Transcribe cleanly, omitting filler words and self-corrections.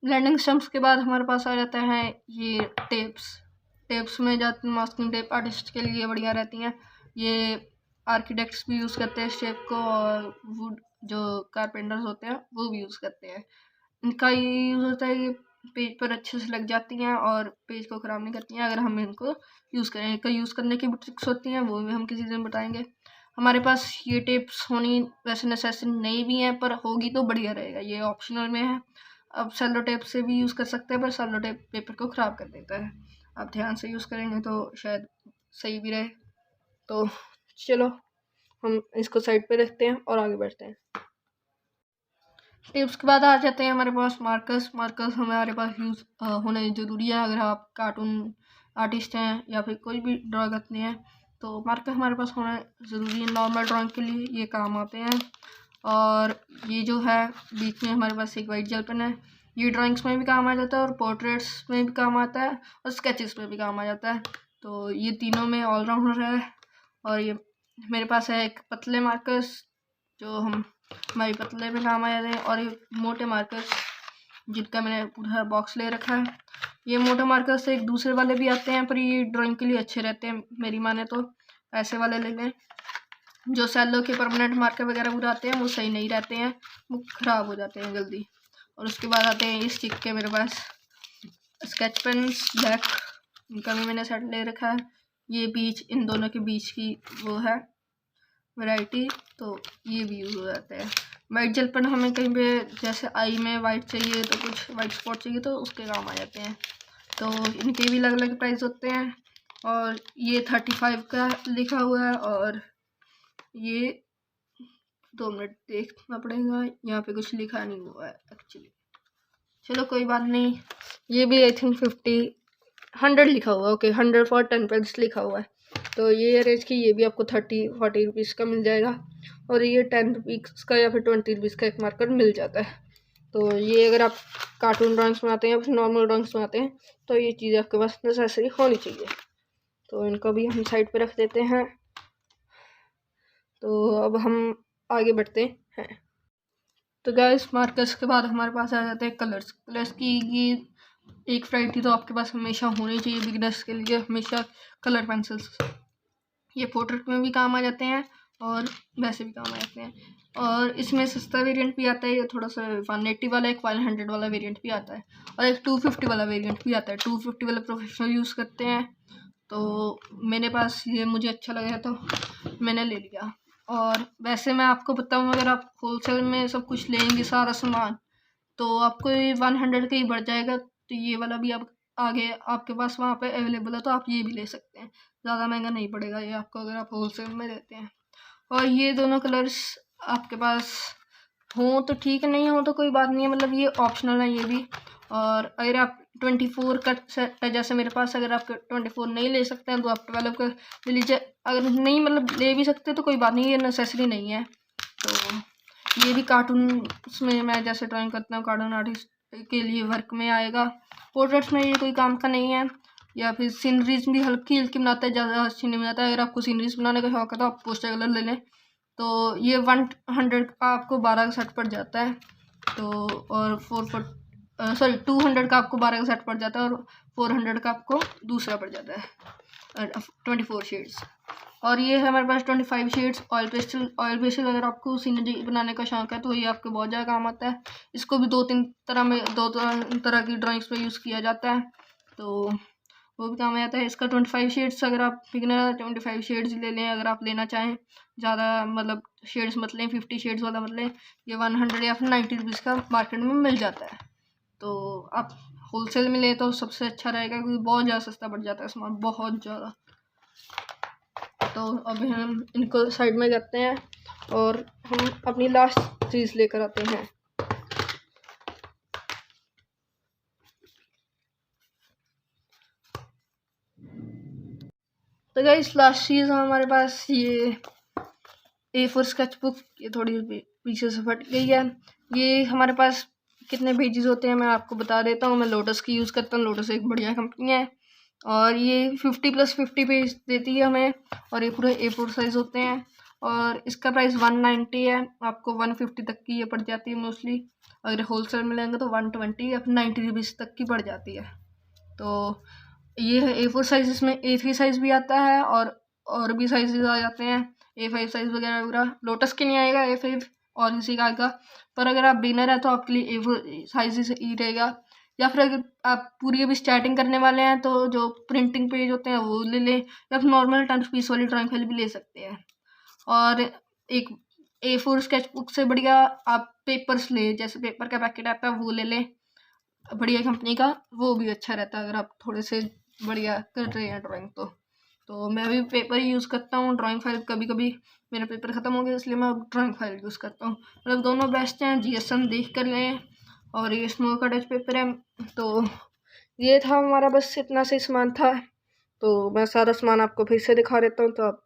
Blending stumps के बाद हमारे पास आ जाता है ये टेप्स में जाती मास्किंग टेप आर्टिस्ट के लिए बढ़िया रहती हैं। ये आर्किटेक्ट्स भी यूज़ करते हैं इस टेप को, और वुड जो कारपेंटर्स होते हैं वो भी यूज़ करते हैं। इनका ये यूज़ होता है कि पेज पर अच्छे से लग जाती हैं और पेज को ख़राब नहीं करती हैं अगर हम इनको यूज़ करें। इनका यूज़ करने की भी ट्रिक्स होती हैं, वो भी हम किसी दिन बताएंगे। हमारे पास ये टेप्स होनी वैसे नेसेसरी नहीं भी है, पर होगी तो बढ़िया रहेगा, ये ऑप्शनल में है। अब सेलो टेप से भी यूज़ कर सकते हैं, पर सेलो टेप पेपर को ख़राब कर देता है। आप ध्यान से यूज़ करेंगे तो शायद सही भी रहे। तो चलो हम इसको साइड पे रखते हैं और आगे बढ़ते हैं। टिप्स के बाद आ जाते हैं हमारे पास मार्कर्स हमारे पास यूज़ होने ज़रूरी है। अगर आप कार्टून आर्टिस्ट हैं या फिर कोई भी ड्रा करते हैं तो मार्कर हमारे पास होना ज़रूरी है। नॉर्मल ड्राइंग के लिए ये काम आते हैं। और ये जो है बीच में हमारे पास एक वाइट जेल पेन है, ये ड्राइंग्स में भी काम आ जाता है और पोर्ट्रेट्स में भी काम आता है और स्केचेस में भी काम आ जाता है। तो ये तीनों में ऑलराउंडर है। और ये मेरे पास है एक पतले मार्कर्स जो हमारे पतले में काम आ जाते हैं, और ये मोटे मार्कर्स जिनका मैंने पूरा बॉक्स ले रखा है। ये मोटे मार्कर्स से एक दूसरे वाले भी आते हैं, पर ये ड्राइंग के लिए अच्छे रहते हैं मेरी माने तो ऐसे वाले ले लें। जो सेलो के परमानेंट मार्कर वगैरह पूरा आते हैं वो सही नहीं रहते हैं, वो ख़राब हो जाते हैं जल्दी। और उसके बाद आते हैं इस स्टिक के मेरे पास स्केच पेन्स ब्लैक, इनका भी मैंने सेट ले रखा है। ये बीच इन दोनों के बीच की वो है वैरायटी, तो ये भी यूज़ हो जाता है। वाइट जेल पेन हमें कहीं पे जैसे आई में वाइट चाहिए तो कुछ वाइट स्पॉट चाहिए तो उसके काम आ जाते हैं। तो इनके भी अलग अलग प्राइस होते हैं। और ये 35 का लिखा हुआ है, और ये 2 मिनट देखना पड़ेगा, यहाँ पे कुछ लिखा नहीं हुआ है एक्चुअली। चलो कोई बात नहीं, ये भी आई थिंक 100 लिखा हुआ है। ओके 100 फॉर 10 पेन्स लिखा हुआ है। तो ये रेंज की ये भी आपको 30-40 रुपीज़ का मिल जाएगा, और ये 10 रुपीज़ का या फिर 20 रुपीज़ का एक मार्कर मिल जाता है। तो ये अगर आप कार्टून ड्राइंग्स बनाते हैं या फिर नॉर्मल ड्राइंग्स बनाते हैं तो ये चीज़ आपके पास नेसेसरी होनी चाहिए। तो इनको भी हम साइड पे रख देते हैं। तो अब हम आगे बढ़ते हैं। तो गाइस मार्कर्स के बाद हमारे पास आ जाते हैं कलर्स की ये एक वैरायटी तो आपके पास हमेशा होनी चाहिए बिगिनर्स के लिए, हमेशा कलर पेंसिल्स। ये पोर्ट्रेट में भी काम आ जाते हैं और वैसे भी काम आ जाते हैं। और इसमें सस्ता वेरिएंट भी आता है, ये थोड़ा सा 180 वाला, एक 100 वाला वेरिएंट भी आता है, और एक 250 वाला वेरिएंट भी आता है। 250 वाला प्रोफेशनल यूज़ करते हैं, तो मेरे पास ये मुझे अच्छा लगा तो मैंने ले लिया। और वैसे मैं आपको बताऊँ, अगर आप होलसेल में सब कुछ लेंगे सारा सामान तो आपको ये 100 का ही बढ़ जाएगा। तो ये वाला भी आप आगे आपके पास वहाँ पे अवेलेबल है तो आप ये भी ले सकते हैं, ज़्यादा महंगा नहीं पड़ेगा ये आपको अगर आप होलसेल में लेते हैं। और ये दोनों कलर्स आपके पास हों तो ठीक है, नहीं हो तो कोई बात नहीं है, मतलब ये ऑप्शनल है ये भी। और अगर आप 24 का सेट है जैसे मेरे पास, अगर आप 24 नहीं ले सकते हैं तो आप 12 का ले लीजिए। अगर नहीं मतलब ले भी सकते तो कोई बात नहीं, ये नेसेसरी नहीं है। तो ये भी कार्टून में मैं जैसे ड्राइंग करता हूँ कार्टून आर्टिस्ट के लिए वर्क में आएगा। पोर्ट्रेट्स में ये कोई काम का नहीं है, या फिर सीनरीज भी हल्की हल्की बनाता है, ज़्यादा अच्छी नहीं बनाता है। अगर आपको सीनरीज बनाने का शौक है तो आप पोस्टर कलर ले लें। तो ये 100 का आपको 12 का सेट पड़ जाता है। तो और 200 का आपको 12 का सेट पड़ जाता है, और 400 का आपको दूसरा पड़ जाता है 24 शेड्स। और ये है हमारे पास 25 शेड्स ऑयल पेस्टल। अगर आपको सीनरी बनाने का शौक है तो ये आपको बहुत ज़्यादा काम आता है। इसको भी 2-3 तरह की ड्राइंग्स में यूज़ किया जाता है, तो वो भी काम आ जाता है। इसका 25 शेड्स अगर आप बिगिनर 25 शेड्स ले लें, अगर आप लेना चाहें ज़्यादा मतलब शेड्स मत लें, 50 शेड्स वाला मत लें। ये 100 या फिर 90 रुपीज़ का मार्केट में मिल जाता है। तो आप होलसेल में लें तो सबसे अच्छा रहेगा, क्योंकि बहुत ज़्यादा सस्ता पड़ जाता है सामान, बहुत ज़्यादा। तो अभी हम इनको साइड में करते हैं और हम अपनी लास्ट चीज़ लेकर आते हैं। तो गाइस लास्ट चीज़ हमारे पास ये A4 स्केच बुक, ये थोड़ी पीछे से फट गई है। ये हमारे पास कितने पेजेस होते हैं मैं आपको बता देता हूँ। मैं लोटस की यूज़ करता हूँ, लोटस एक बढ़िया कंपनी है, और ये 50 + 50 पेज देती है हमें, और ये पूरे A4 साइज़ होते हैं। और इसका प्राइस 190 है, आपको 150 तक की ये पड़ जाती है मोस्टली। अगर होलसेल में लेंगे तो 120 या फिर 90 रुपीज़ तक की पड़ जाती है। तो ये है A4 साइज, इसमें A3 साइज़ भी आता है और भी साइजेस आ जाते हैं, A5 साइज़ वगैरह वगैरह। लोटस के नहीं आएगा A5 और इसी का आएगा, पर अगर आप बिनर है तो आपके लिए A4 साइज ही रहेगा। या फिर अगर आप पूरी अभी स्टार्टिंग करने वाले हैं तो जो प्रिंटिंग पेज होते हैं वो ले लें, या फिर नॉर्मल 10 पीस वाली ड्राइंग फाइल भी ले सकते हैं। और एक A4 स्केच बुक से बढ़िया आप पेपर्स ले, जैसे पेपर का पैकेट आता है वो ले लें बढ़िया कंपनी का, वो भी अच्छा रहता है अगर आप थोड़े से बढ़िया कर रहे हैं ड्राइंग तो मैं भी पेपर ही यूज़ करता हूँ। ड्राइंग फाइल कभी कभी मेरा पेपर ख़त्म हो गया इसलिए मैं अब ड्राइंग फाइल यूज़ करता हूँ। मतलब दोनों बेस्ट हैं, GSM देख कर लें। और ये स्नो का टच पेपर है। तो ये था हमारा, बस इतना से सामान था। तो मैं सारा सामान आपको फिर से दिखा देता हूँ, तो आप